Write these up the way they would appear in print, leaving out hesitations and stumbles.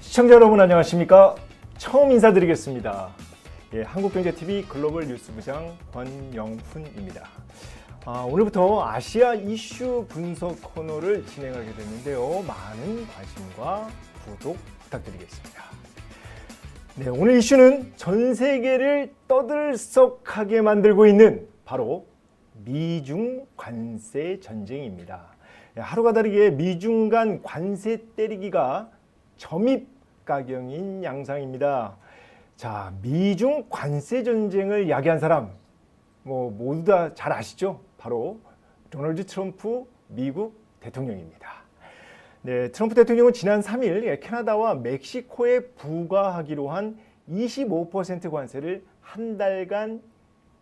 시청자 여러분 안녕하십니까? 처음 인사드리겠습니다. 한국경제TV 글로벌 뉴스부장 권영훈입니다. 오늘부터 아시아 이슈 분석 코너를 진행하게 됐는데요. 많은 관심과 구독 부탁드리겠습니다. 네, 오늘 이슈는 전 세계를 떠들썩하게 만들고 있는 바로 미중 관세 전쟁입니다. 하루가 다르게 미중 간 관세 때리기가 점입가경인 양상입니다. 자, 미중 관세 전쟁을 야기한 사람 모두 다 잘 아시죠? 바로 도널드 트럼프 미국 대통령입니다. 네, 트럼프 대통령은 지난 3일 캐나다와 멕시코에 부과하기로 한 25% 관세를 한 달간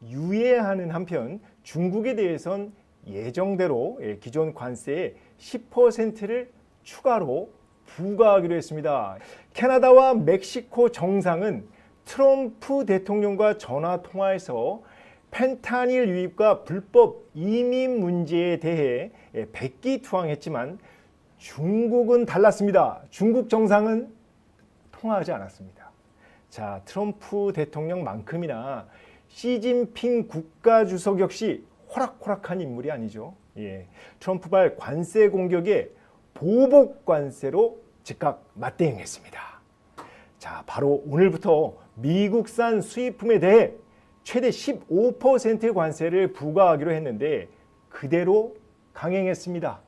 유예하는 한편 중국에 대해선 예정대로 기존 관세의 10%를 추가로 부과하기로 했습니다. 캐나다와 멕시코 정상은 트럼프 대통령과 전화 통화에서 펜타닐 유입과 불법 이민 문제에 대해 백기투항했지만 중국은 달랐습니다. 중국 정상은 통화하지 않았습니다. 자, 트럼프 대통령만큼이나 시진핑 국가주석 역시 호락호락한 인물이 아니죠. 트럼프발 관세 공격에 보복 관세로 즉각 맞대응했습니다. 자, 바로 오늘부터 미국산 수입품에 대해 최대 15% 관세를 부과하기로 했는데 그대로 강행했습니다.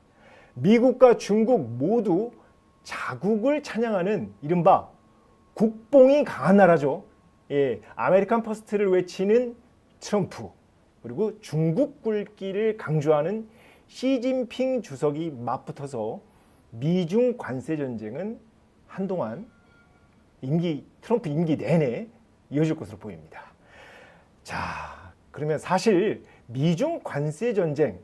미국과 중국 모두 자국을 찬양하는 이른바 국뽕이 강한 나라죠. 아메리칸 퍼스트를 외치는 트럼프, 그리고 중국 굴기를 강조하는 시진핑 주석이 맞붙어서 미중 관세 전쟁은 한동안 트럼프 임기 내내 이어질 것으로 보입니다. 자, 그러면 사실 미중 관세 전쟁,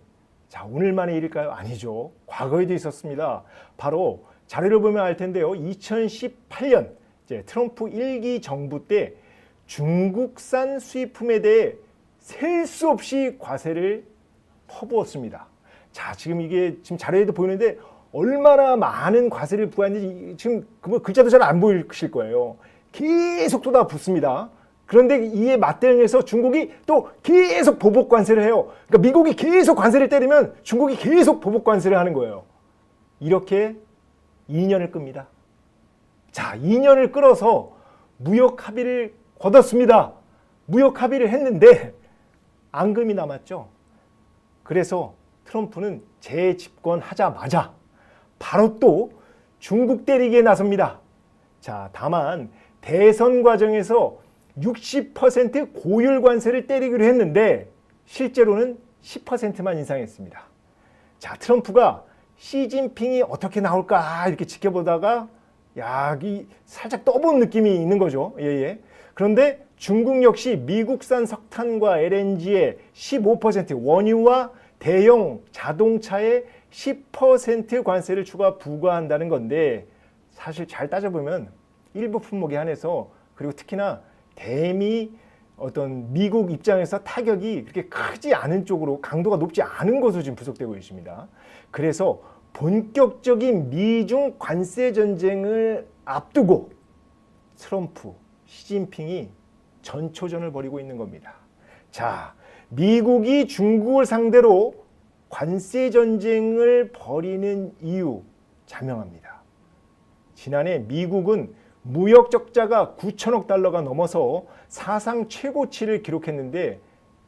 오늘만의 일일까요? 아니죠. 과거에도 있었습니다. 바로 자료를 보면 알 텐데요. 2018년 트럼프 1기 정부 때 중국산 수입품에 대해 셀 수 없이 과세를 퍼부었습니다. 자, 지금 자료에도 보이는데 얼마나 많은 과세를 부과했는지 지금 글자도 잘 안 보이실 거예요. 계속 쏟아붓습니다. 그런데 이에 맞대응해서 중국이 또 계속 보복 관세를 해요. 그러니까 미국이 계속 관세를 때리면 중국이 계속 보복 관세를 하는 거예요. 이렇게 2년을 끕니다. 자, 2년을 끌어서 무역 합의를 거뒀습니다. 무역 합의를 했는데 앙금이 남았죠. 그래서 트럼프는 재집권하자마자 바로 또 중국 때리기에 나섭니다. 자, 다만 대선 과정에서 60% 고율 관세를 때리기로 했는데 실제로는 10%만 인상했습니다. 자, 트럼프가 시진핑이 어떻게 나올까 이렇게 지켜보다가 살짝 떠본 느낌이 있는 거죠. 그런데 중국 역시 미국산 석탄과 LNG의 15%, 원유와 대형 자동차에 10% 관세를 추가 부과한다는 건데 사실 잘 따져보면 일부 품목에 한해서, 그리고 특히나 대미 미국 입장에서 타격이 그렇게 크지 않은 쪽으로, 강도가 높지 않은 것으로 지금 분석되고 있습니다. 그래서 본격적인 미중 관세 전쟁을 앞두고 트럼프, 시진핑이 전초전을 벌이고 있는 겁니다. 자, 미국이 중국을 상대로 관세 전쟁을 벌이는 이유 자명합니다. 지난해 미국은 무역 적자가 9천억 달러가 넘어서 사상 최고치를 기록했는데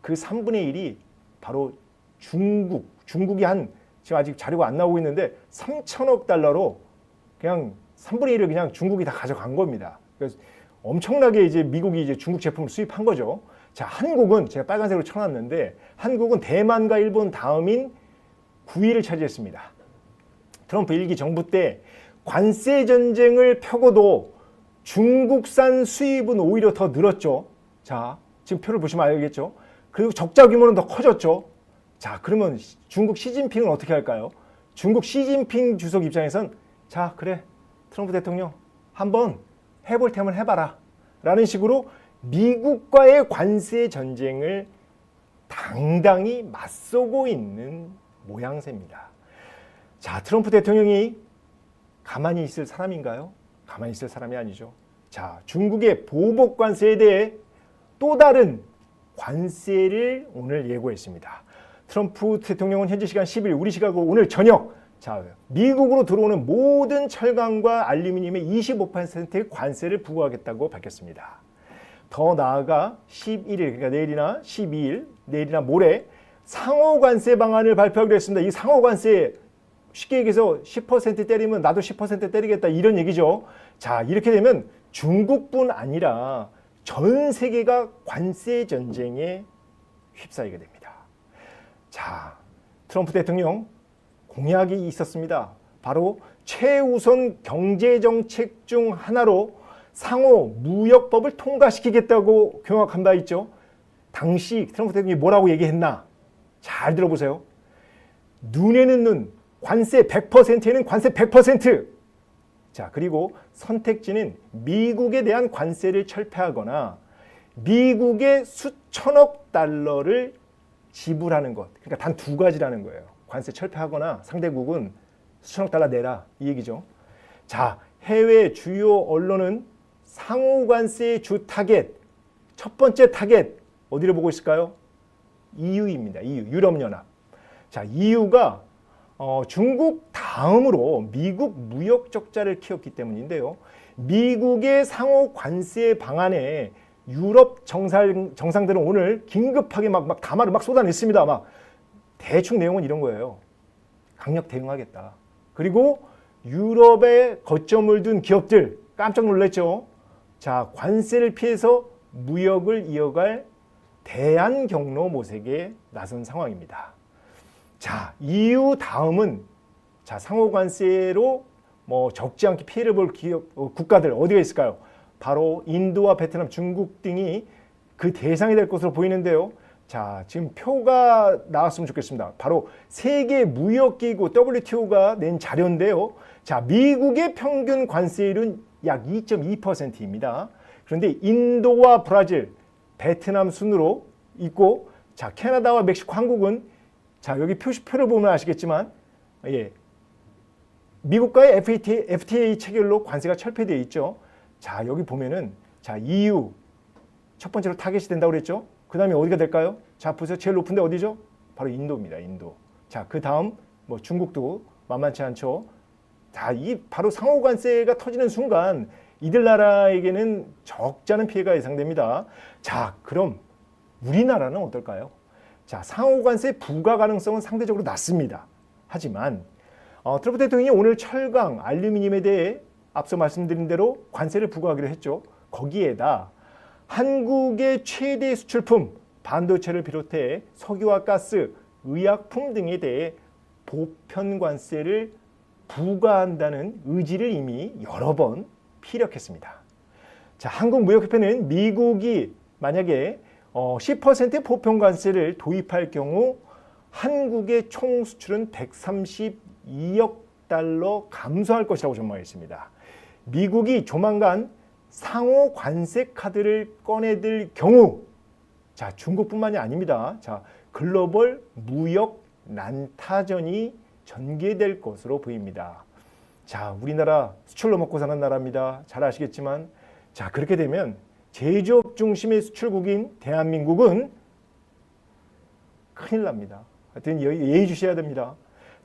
그 3분의 1이 바로 중국이 지금 아직 자료가 안 나오고 있는데 3천억 달러로 그냥 3분의 1을 그냥 중국이 다 가져간 겁니다. 그래서 엄청나게 미국이 중국 제품을 수입한 거죠. 자, 한국은 제가 빨간색으로 쳐놨는데 한국은 대만과 일본 다음인 9위를 차지했습니다. 트럼프 1기 정부 때 관세 전쟁을 펴고도 중국산 수입은 오히려 더 늘었죠. 자, 지금 표를 보시면 알겠죠. 그리고 적자 규모는 더 커졌죠. 자, 그러면 중국 시진핑은 어떻게 할까요? 중국 시진핑 주석 입장에선 자, 그래, 트럼프 대통령 한번 해볼 테면 해봐라 라는 식으로 미국과의 관세 전쟁을 당당히 맞서고 있는 모양새입니다. 자, 트럼프 대통령이 가만히 있을 사람인가요? 가만히 있을 사람이 아니죠. 자, 중국의 보복 관세에 대해 또 다른 관세를 오늘 예고했습니다. 트럼프 대통령은 현지 시간 10일 우리 시각으로 오늘 저녁 자, 미국으로 들어오는 모든 철강과 알루미늄에 25%의 관세를 부과하겠다고 밝혔습니다. 더 나아가 11일, 그러니까 내일이나 12일, 내일이나 모레 상호 관세 방안을 발표하기로 했습니다. 이 상호 관세 쉽게 얘기해서 10% 때리면 나도 10% 때리겠다 이런 얘기죠. 자, 이렇게 되면 중국뿐 아니라 전 세계가 관세 전쟁에 휩싸이게 됩니다. 자, 트럼프 대통령 공약이 있었습니다. 바로 최우선 경제정책 중 하나로 상호 무역법을 통과시키겠다고 경악한 바 있죠. 당시 트럼프 대통령이 뭐라고 얘기했나? 잘 들어보세요. 눈에는 눈, 관세 100%에는 관세 100%. 자, 그리고 선택지는 미국에 대한 관세를 철폐하거나 미국의 수천억 달러를 지불하는 것. 그러니까 단 두 가지라는 거예요. 관세 철폐하거나 상대국은 수천억 달러 내라 이 얘기죠. 자, 해외 주요 언론은 상호 관세의 주 타겟, 첫 번째 타겟 어디를 보고 있을까요? EU입니다. EU, 유럽연합. 자, EU가 중국 다음으로 미국 무역 적자를 키웠기 때문인데요. 미국의 상호 관세 방안에 유럽 정상들은 오늘 긴급하게 막 담화를 막 쏟아냈습니다. 막 대충 내용은 이런 거예요. 강력 대응하겠다. 그리고 유럽에 거점을 둔 기업들 깜짝 놀랐죠. 자, 관세를 피해서 무역을 이어갈 대안 경로 모색에 나선 상황입니다. 자, EU 다음은 자, 상호 관세로 뭐 적지 않게 피해를 볼 국가들 어디가 있을까요? 바로 인도와 베트남, 중국 등이 그 대상이 될 것으로 보이는데요. 자, 지금 표가 나왔으면 좋겠습니다. 바로 세계 무역기구 WTO가 낸 자료인데요. 자, 미국의 평균 관세율은 약 2.2%입니다. 그런데 인도와 브라질, 베트남 순으로 있고, 자, 캐나다와 멕시코, 한국은 자, 여기 표시표를 보면 아시겠지만, 예, 미국과의 FTA 체결로 관세가 철폐되어 있죠. 자, 여기 보면은 자, EU 첫 번째로 타겟이 된다고 그랬죠. 그 다음에 어디가 될까요? 자, 보세요. 제일 높은데 어디죠? 바로 인도입니다. 인도. 자, 그 다음 뭐 중국도 만만치 않죠. 자, 이 바로 상호 관세가 터지는 순간 이들 나라에게는 적지 않은 피해가 예상됩니다. 자, 그럼 우리나라는 어떨까요? 자, 상호 관세 부과 가능성은 상대적으로 낮습니다. 하지만 트럼프 대통령이 오늘 철강, 알루미늄에 대해 앞서 말씀드린 대로 관세를 부과하기로 했죠. 거기에다 한국의 최대 수출품 반도체를 비롯해 석유와 가스, 의약품 등에 대해 보편 관세를 부과한다는 의지를 이미 여러 번 피력했습니다. 자, 한국무역협회는 미국이 만약에 10% 보편 관세를 도입할 경우 한국의 총 수출은 132억 달러 감소할 것이라고 전망했습니다. 미국이 조만간 상호 관세 카드를 꺼내들 경우, 자, 중국뿐만이 아닙니다. 자, 글로벌 무역 난타전이 전개될 것으로 보입니다. 자, 우리나라 수출로 먹고 사는 나라입니다. 잘 아시겠지만, 자, 그렇게 되면 제조업 중심의 수출국인 대한민국은 큰일 납니다. 하여튼 예의주시해야 됩니다.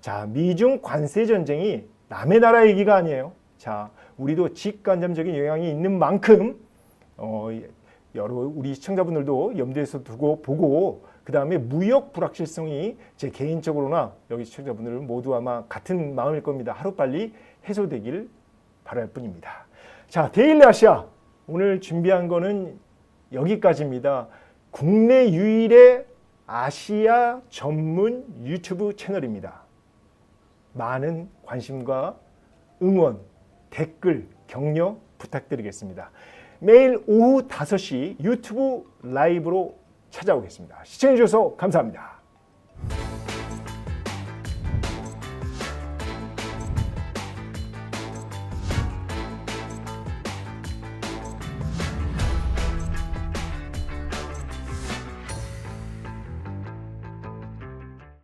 자, 미중 관세 전쟁이 남의 나라 얘기가 아니에요. 자, 우리도 직간접적인 영향이 있는 만큼 여러 우리 시청자분들도 염두에서 두고 보고, 그 다음에 무역 불확실성이 제 개인적으로나 여기 시청자분들 모두 아마 같은 마음일 겁니다. 하루빨리 해소되길 바랄 뿐입니다. 자, 데일리 아시아 오늘 준비한 거는 여기까지입니다. 국내 유일의 아시아 전문 유튜브 채널입니다. 많은 관심과 응원, 댓글, 격려 부탁드리겠습니다. 매일 오후 5시 유튜브 라이브로 찾아오겠습니다. 시청해주셔서 감사합니다.